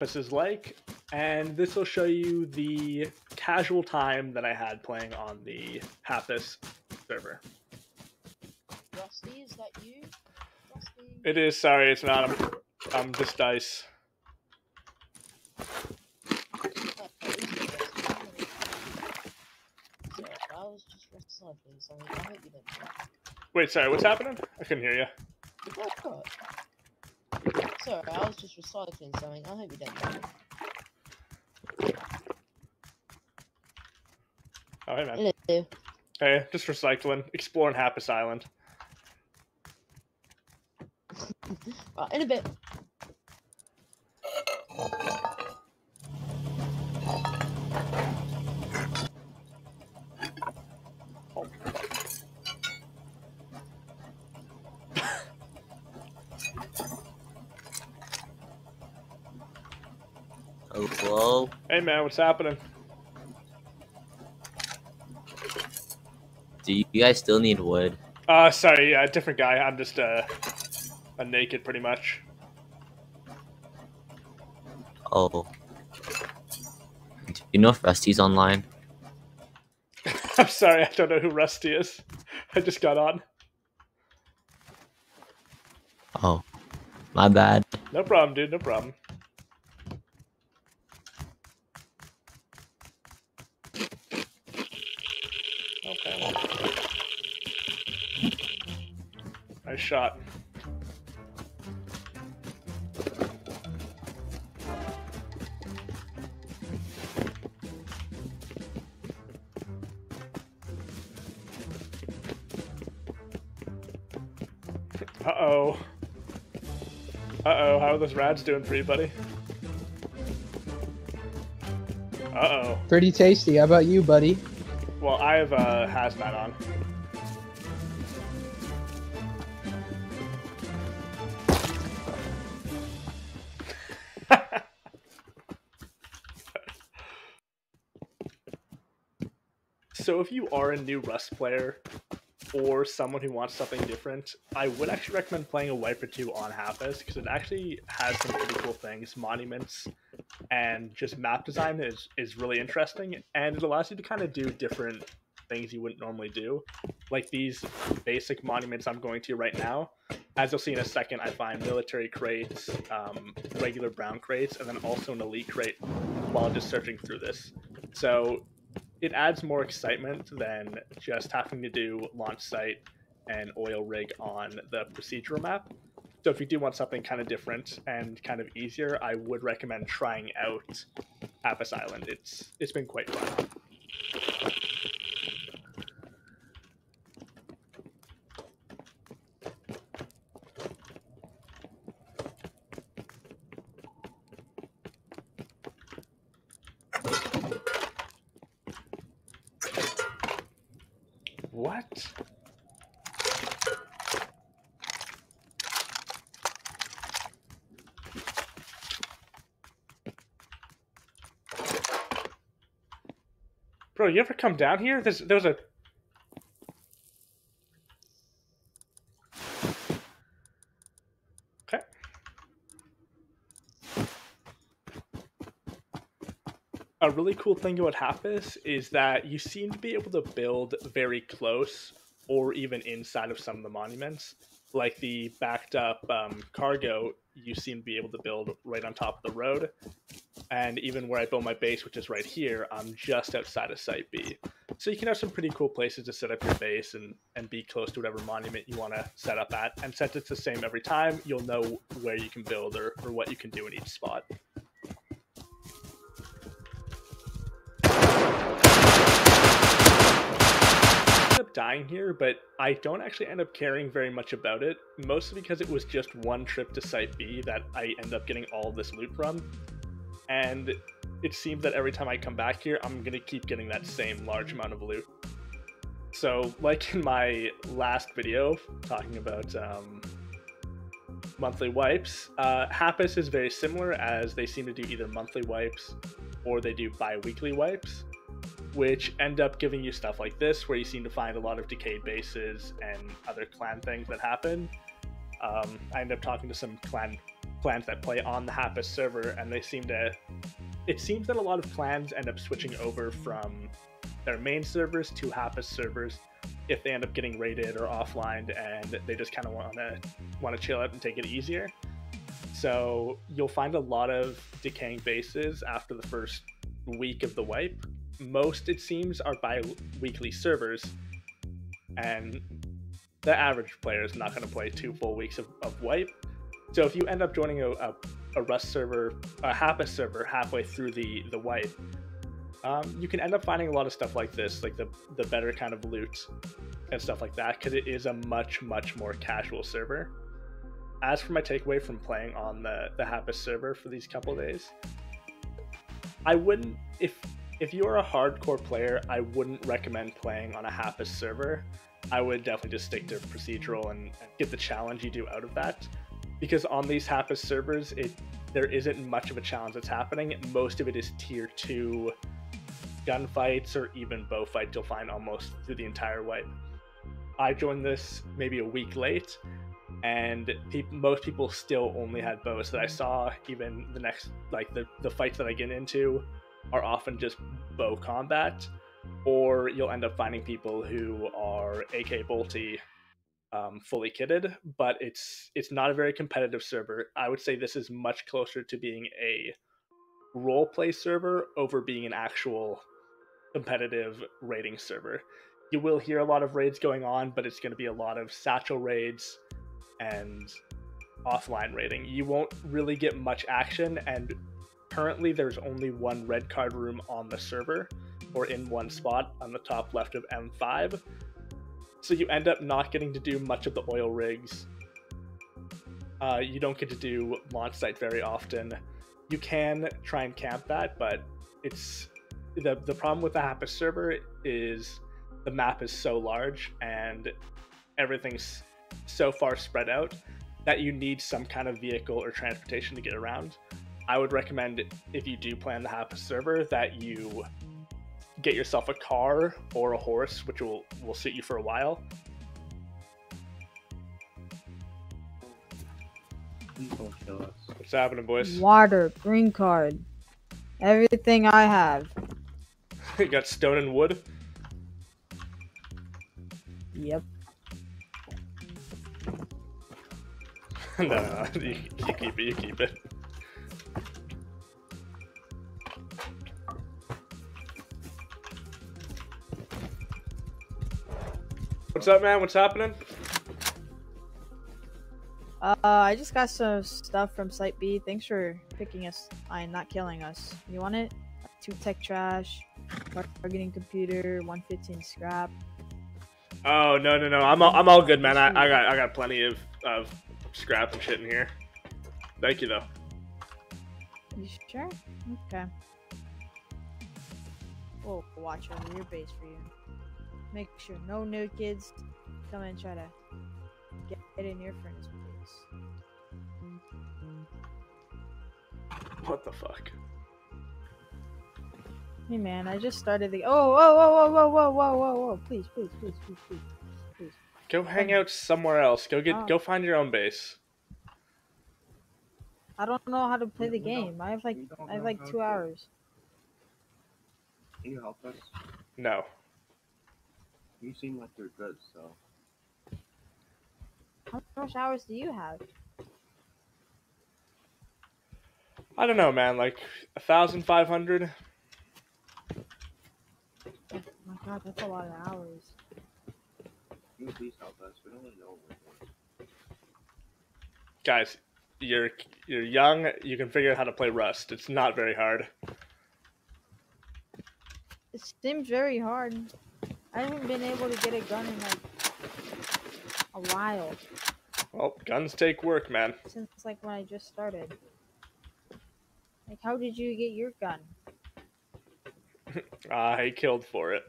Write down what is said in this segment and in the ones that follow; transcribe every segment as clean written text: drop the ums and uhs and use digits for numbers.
Hapis is like, and this will show you the casual time that I had playing on the Hapis server. Rusty, is that you? Rusty? It is, sorry, it's not. I'm just Dice. Sorry, I was just recycling something. I hope you don't mind. Wait, sorry, what's happening? I couldn't hear you. Oh, sorry, I was just recycling something. I hope you don't mind. Oh, hey, man. Hello. Hey, just recycling, exploring Hapis Island. Right, in a bit. Hello? Hey, man, what's happening? Do you guys still need wood? Sorry, yeah, different guy. I'm just, a naked, pretty much. Oh. Do you know if Rusty's online? I'm sorry, I don't know who Rusty is. I just got on. Oh. My bad. No problem, dude, no problem. Okay. Nice shot. Uh-oh. Uh-oh, how are those rads doing for you, buddy? Uh-oh. Pretty tasty. How about you, buddy? Well, I have hazmat on. So if you are a new Rust player, or someone who wants something different, I would actually recommend playing a wipe or two on Hapis, because it actually has some pretty cool things. Monuments and just map design is really interesting, and it allows you to kind of do different things you wouldn't normally do. Like these basic monuments I'm going to right now. As you'll see in a second, I find military crates, regular brown crates, and then also an elite crate while just searching through this. So it adds more excitement than just having to do launch site and oil rig on the procedural map. So if you do want something kind of different and kind of easier, I would recommend trying out Hapis Island. It's been quite fun. What? Bro, you ever come down here? There's a... Okay. A really cool thing about Hapis is that you seem to be able to build very close or even inside of some of the monuments. Like the backed up cargo, you seem to be able to build right on top of the road. And even where I build my base, which is right here, I'm just outside of Site B. So you can have some pretty cool places to set up your base and be close to whatever monument you want to set up at. And since it's the same every time, you'll know where you can build or what you can do in each spot. I end up dying here, but I don't actually end up caring very much about it, mostly because it was just one trip to Site B that I end up getting all this loot from. And it seems that every time I come back here, I'm going to keep getting that same large amount of loot. So, like in my last video, talking about monthly wipes, Hapis is very similar, as they seem to do either monthly wipes or they do bi-weekly wipes, which end up giving you stuff like this, where you seem to find a lot of decayed bases and other clan things that happen. I end up talking to some clan clans that play on the Hapis server, and they seem to. It seems that a lot of clans end up switching over from their main servers to Hapis servers if they end up getting raided or offlined, and they just kind of want to chill out and take it easier. So you'll find a lot of decaying bases after the first week of the wipe. Most, it seems, are bi-weekly servers, and the average player is not going to play 2 full weeks of wipe. So if you end up joining a Rust server, a Hapis server halfway through the wipe, you can end up finding a lot of stuff like this, like the better kind of loot and stuff like that, because it is a much more casual server. As for my takeaway from playing on the Hapis server for these couple days, I wouldn't, if you're a hardcore player, I wouldn't recommend playing on a Hapis server. I would definitely just stick to procedural and get the challenge you do out of that. Because on these Hapis servers, there isn't much of a challenge that's happening. Most of it is tier 2 gunfights or even bow fights you'll find almost through the entire wipe. I joined this maybe a week late, and most people still only had bows that I saw. Even the next, like the fights that I get into are often just bow combat, or you'll end up finding people who are AK bolty, fully kitted, but it's not a very competitive server. I would say this is much closer to being a role play server over being an actual competitive raiding server. You will hear a lot of raids going on, but it's going to be a lot of satchel raids and offline raiding. You won't really get much action, and currently there's only one red card room on the server, or in one spot on the top left of M5. So you end up not getting to do much of the oil rigs. You don't get to do launch site very often. You can try and camp that, but it's the problem with the Hapis server is the map is so large and everything's so far spread out that you need some kind of vehicle or transportation to get around. I would recommend, if you do plan the Hapis server, that you get yourself a car or a horse, which will suit you for a while. Please don't kill us. What's happening, boys? Water, green card, everything I have. You got stone and wood? Yep. No, you keep it, you keep it. What's up, man? What's happening? I just got some stuff from Site B. Thanks for picking us and not killing us. You want it? 2 tech trash, targeting computer, 115 scrap. Oh no. I'm all good, man. I got plenty of scrap and shit in here. Thank you though. You sure? Okay. We'll watch over your base for you. Make sure no new kids come and try to get in your furnace base. What the fuck? Hey man, I just started the. Whoa! Please. Go hang out somewhere else. Go find your own base. I don't know how to play the game. I have like 2 hours. Can you help us? No. You seem like you're good, so. How much hours do you have? I don't know, man. Like 1,500. Oh my god, that's a lot of hours. Can you please help us? We don't really know what we're doing. Guys, you're young. You can figure out how to play Rust. It's not very hard. It seems very hard. I haven't been able to get a gun in like a while. Well, guns take work, man. Since like when I just started. Like, how did you get your gun? I killed for it.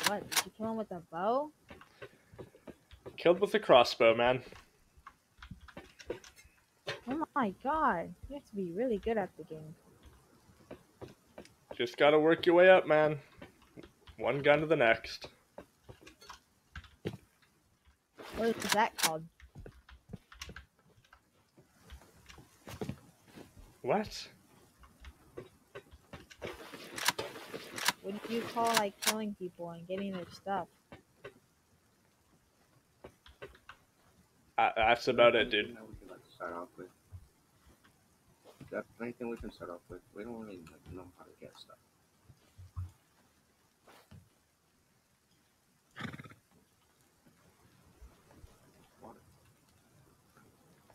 What? Did you kill him with a bow? Killed with a crossbow, man. Oh my god. You have to be really good at the game. Just gotta work your way up, man. One gun to the next. What is that called? What? What do you call like killing people and getting their stuff? That's about it, dude. That we can like start off with. That's anything we can start off with. We don't really like, know how to get stuff. Water.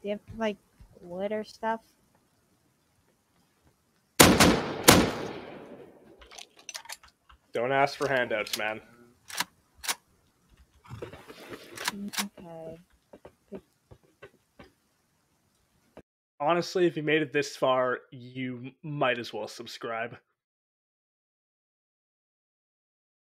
Do you have like wood or stuff? Don't ask for handouts, man. Okay. Honestly, if you made it this far, you might as well subscribe.